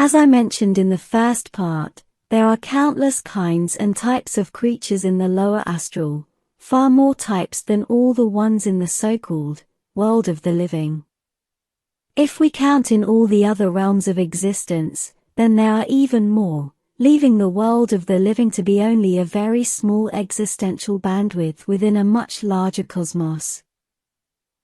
As I mentioned in the first part, there are countless kinds and types of creatures in the lower astral, far more types than all the ones in the so-called world of the living. If we count in all the other realms of existence, then there are even more, leaving the world of the living to be only a very small existential bandwidth within a much larger cosmos.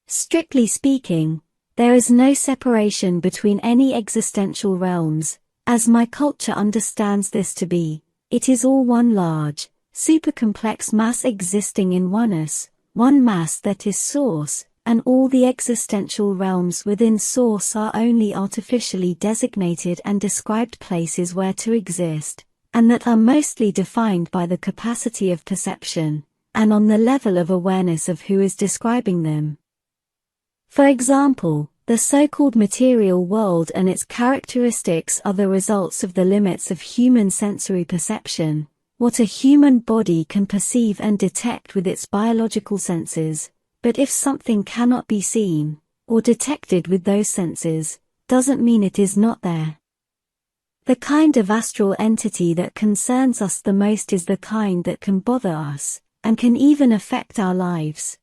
Strictly speaking, there is no separation between any existential realms, as my culture understands this to be. It is all one large, super-complex mass existing in oneness, one mass that is Source, and all the existential realms within Source are only artificially designated and described places where to exist, and that are mostly defined by the capacity of perception, and on the level of awareness of who is describing them. For example, the so-called material world and its characteristics are the results of the limits of human sensory perception, what a human body can perceive and detect with its biological senses. But if something cannot be seen, or detected with those senses, doesn't mean it is not there. The kind of astral entity that concerns us the most is the kind that can bother us, and can even affect our lives.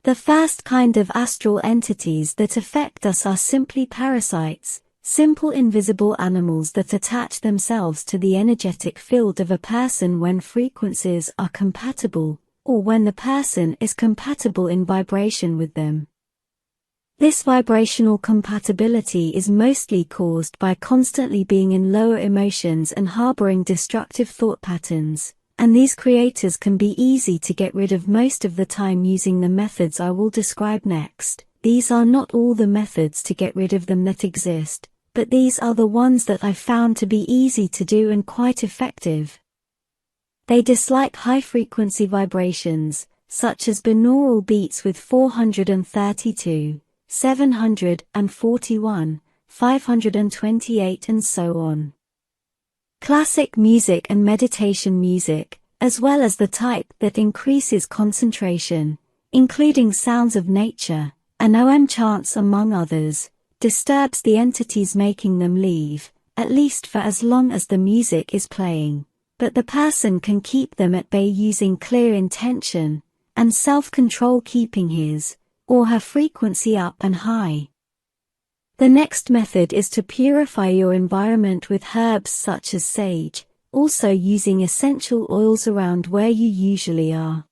The first kind of astral entities that affect us are simply parasites, simple invisible animals that attach themselves to the energetic field of a person when frequencies are compatible, or when the person is compatible in vibration with them. This vibrational compatibility is mostly caused by constantly being in lower emotions and harboring destructive thought patterns, and these creators can be easy to get rid of most of the time using the methods I will describe next. These are not all the methods to get rid of them that exist, but these are the ones that I found to be easy to do and quite effective. They dislike high-frequency vibrations, such as binaural beats with 432, 741, 528 and so on. Classic music and meditation music, as well as the type that increases concentration, including sounds of nature, and OM chants among others, disturbs the entities making them leave, at least for as long as the music is playing. But the person can keep them at bay using clear intention, and self-control, keeping his or her frequency up and high. The next method is to purify your environment with herbs such as sage, also using essential oils around where you usually are.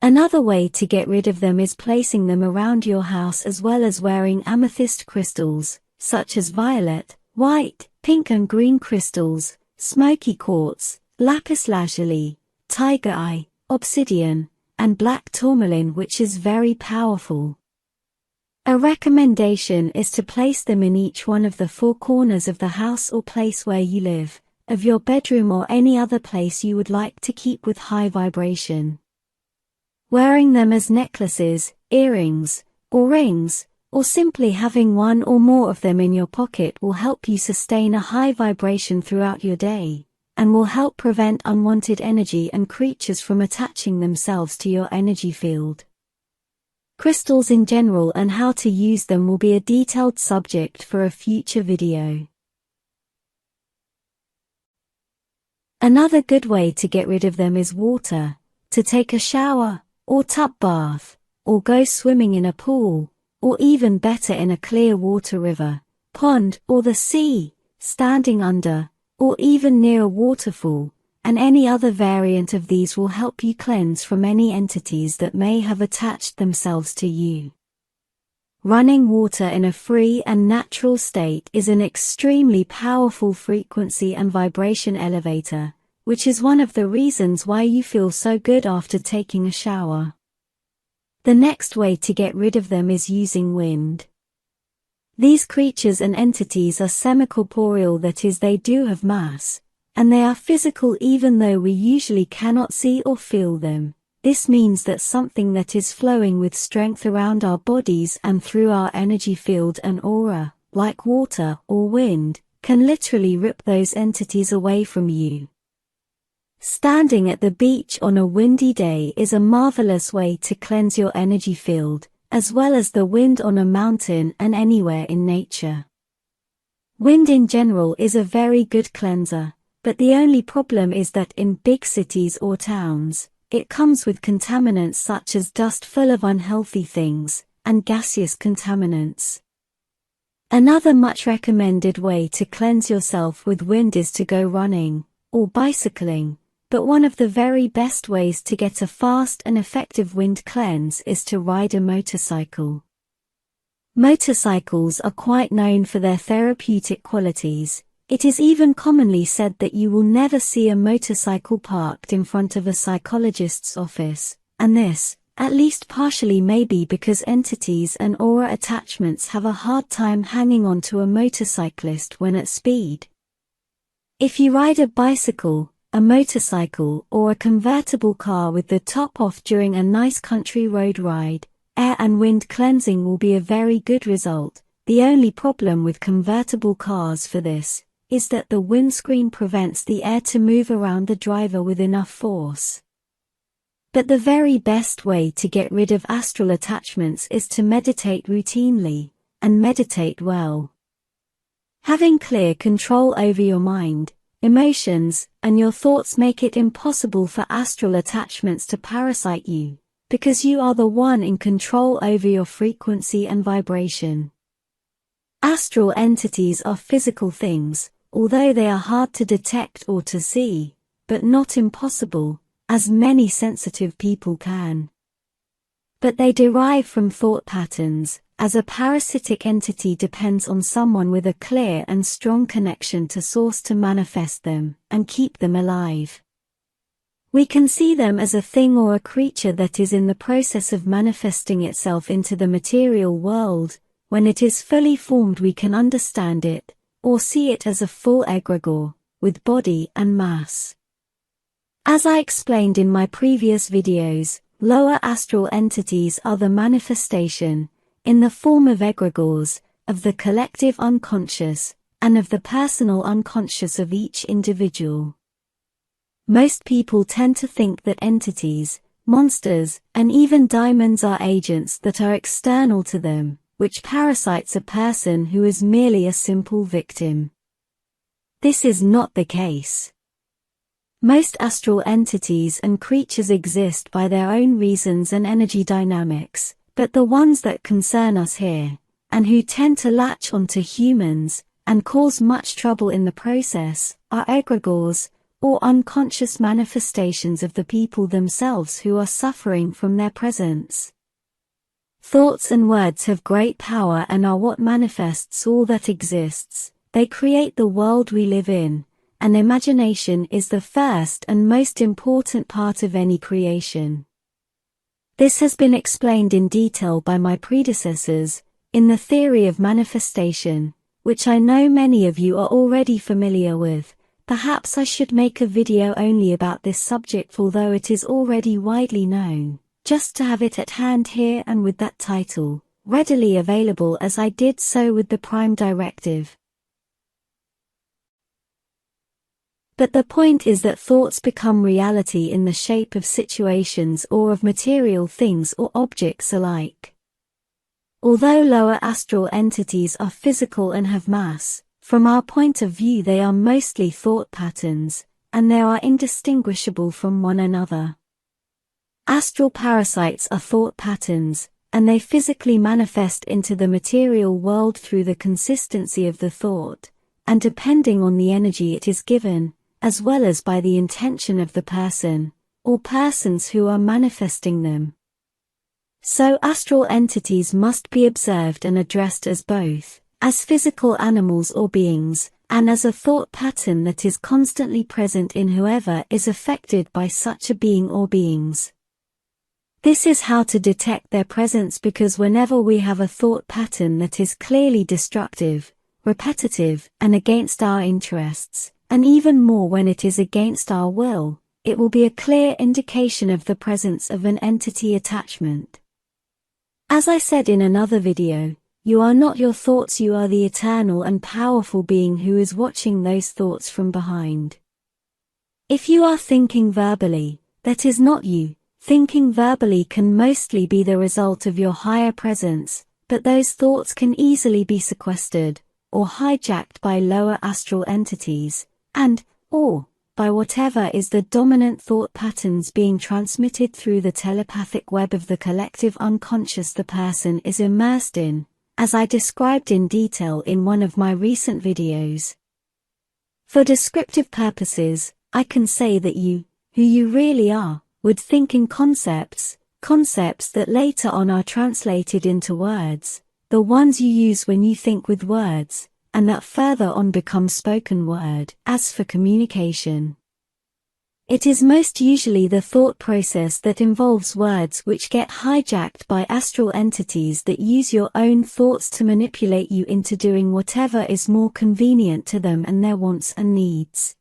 Another way to get rid of them is placing them around your house, as well as wearing amethyst crystals, such as violet, white, pink and green crystals, smoky quartz, lapis lazuli, tiger eye, obsidian, and black tourmaline, which is very powerful. A recommendation is to place them in each one of the four corners of the house or place where you live, of your bedroom or any other place you would like to keep with high vibration. Wearing them as necklaces, earrings, or rings, or simply having one or more of them in your pocket will help you sustain a high vibration throughout your day, and will help prevent unwanted energy and creatures from attaching themselves to your energy field. Crystals in general and how to use them will be a detailed subject for a future video. Another good way to get rid of them is water, to take a shower, or tub bath, or go swimming in a pool, or even better in a clear water river, pond, or the sea, standing under, or even near a waterfall, and any other variant of these will help you cleanse from any entities that may have attached themselves to you. Running water in a free and natural state is an extremely powerful frequency and vibration elevator, which is one of the reasons why you feel so good after taking a shower. The next way to get rid of them is using wind. These creatures and entities are semi-corporeal, that is, they do have mass, and they are physical even though we usually cannot see or feel them. This means that something that is flowing with strength around our bodies and through our energy field and aura, like water or wind, can literally rip those entities away from you. Standing at the beach on a windy day is a marvelous way to cleanse your energy field, as well as the wind on a mountain and anywhere in nature. Wind in general is a very good cleanser, but the only problem is that in big cities or towns, it comes with contaminants such as dust full of unhealthy things, and gaseous contaminants. Another much recommended way to cleanse yourself with wind is to go running, or bicycling, but one of the very best ways to get a fast and effective wind cleanse is to ride a motorcycle. Motorcycles are quite known for their therapeutic qualities. It is even commonly said that you will never see a motorcycle parked in front of a psychologist's office, and this, at least partially, may be because entities and aura attachments have a hard time hanging on to a motorcyclist when at speed. If you ride a bicycle, a motorcycle, or a convertible car with the top off during a nice country road ride, air and wind cleansing will be a very good result. The only problem with convertible cars for this is that the windscreen prevents the air to move around the driver with enough force. But the very best way to get rid of astral attachments is to meditate routinely, and meditate well. Having clear control over your mind, emotions, and your thoughts make it impossible for astral attachments to parasite you, because you are the one in control over your frequency and vibration. Astral entities are physical things, although they are hard to detect or to see, but not impossible, as many sensitive people can. But they derive from thought patterns, as a parasitic entity depends on someone with a clear and strong connection to source to manifest them and keep them alive. We can see them as a thing or a creature that is in the process of manifesting itself into the material world. When it is fully formed, we can understand it, or see it as a full egregore, with body and mass. As I explained in my previous videos, lower astral entities are the manifestation, in the form of egregores, of the collective unconscious, and of the personal unconscious of each individual. Most people tend to think that entities, monsters, and even demons are agents that are external to them, which parasites a person who is merely a simple victim. This is not the case. Most astral entities and creatures exist by their own reasons and energy dynamics, but the ones that concern us here, and who tend to latch onto humans, and cause much trouble in the process, are egregores, or unconscious manifestations of the people themselves who are suffering from their presence. Thoughts and words have great power and are what manifests all that exists. They create the world we live in, and imagination is the first and most important part of any creation. This has been explained in detail by my predecessors, in the theory of manifestation, which I know many of you are already familiar with. Perhaps I should make a video only about this subject, although it is already widely known, just to have it at hand here and with that title readily available, as I did so with the Prime Directive. But the point is that thoughts become reality in the shape of situations or of material things or objects alike. Although lower astral entities are physical and have mass, from our point of view they are mostly thought patterns, and they are indistinguishable from one another. Astral parasites are thought patterns, and they physically manifest into the material world through the consistency of the thought, and depending on the energy it is given, as well as by the intention of the person, or persons who are manifesting them. So astral entities must be observed and addressed as both, as physical animals or beings, and as a thought pattern that is constantly present in whoever is affected by such a being or beings. This is how to detect their presence, because whenever we have a thought pattern that is clearly destructive, repetitive, and against our interests, and even more when it is against our will, it will be a clear indication of the presence of an entity attachment. As I said in another video, you are not your thoughts, you are the eternal and powerful being who is watching those thoughts from behind. If you are thinking verbally, that is not you. Thinking verbally can mostly be the result of your higher presence, but those thoughts can easily be sequestered, or hijacked by lower astral entities, or by whatever is the dominant thought patterns being transmitted through the telepathic web of the collective unconscious the person is immersed in, as I described in detail in one of my recent videos. For descriptive purposes, I can say that you, who you really are, would think in concepts that later on are translated into words, the ones you use when you think with words, and that further on become spoken word, as for communication. It is most usually the thought process that involves words which get hijacked by astral entities that use your own thoughts to manipulate you into doing whatever is more convenient to them and their wants and needs.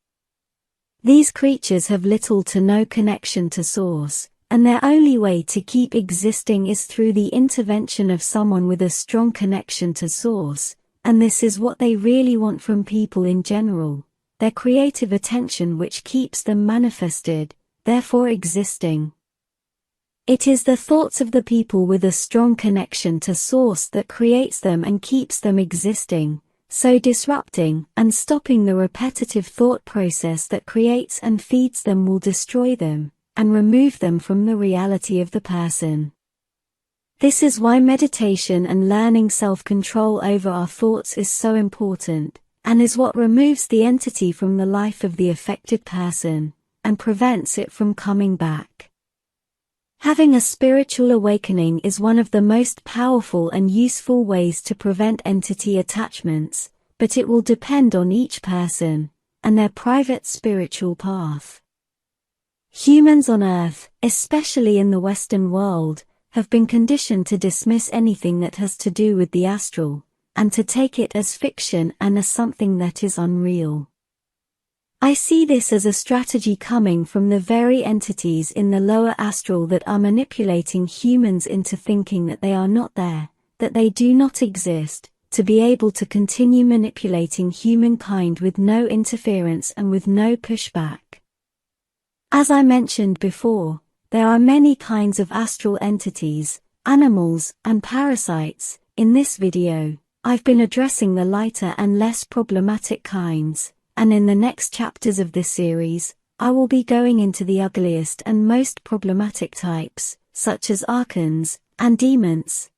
These creatures have little to no connection to source, and their only way to keep existing is through the intervention of someone with a strong connection to source, and this is what they really want from people in general, their creative attention which keeps them manifested, therefore existing. It is the thoughts of the people with a strong connection to source that creates them and keeps them existing, so disrupting and stopping the repetitive thought process that creates and feeds them will destroy them and remove them from the reality of the person. This is why meditation and learning self-control over our thoughts is so important, and is what removes the entity from the life of the affected person, and prevents it from coming back. Having a spiritual awakening is one of the most powerful and useful ways to prevent entity attachments, but it will depend on each person, and their private spiritual path. Humans on Earth, especially in the Western world, have been conditioned to dismiss anything that has to do with the astral, and to take it as fiction and as something that is unreal. I see this as a strategy coming from the very entities in the lower astral that are manipulating humans into thinking that they are not there, that they do not exist, to be able to continue manipulating humankind with no interference and with no pushback. As I mentioned before, there are many kinds of astral entities, animals, and parasites. In this video, I've been addressing the lighter and less problematic kinds, and in the next chapters of this series, I will be going into the ugliest and most problematic types, such as archons and demons.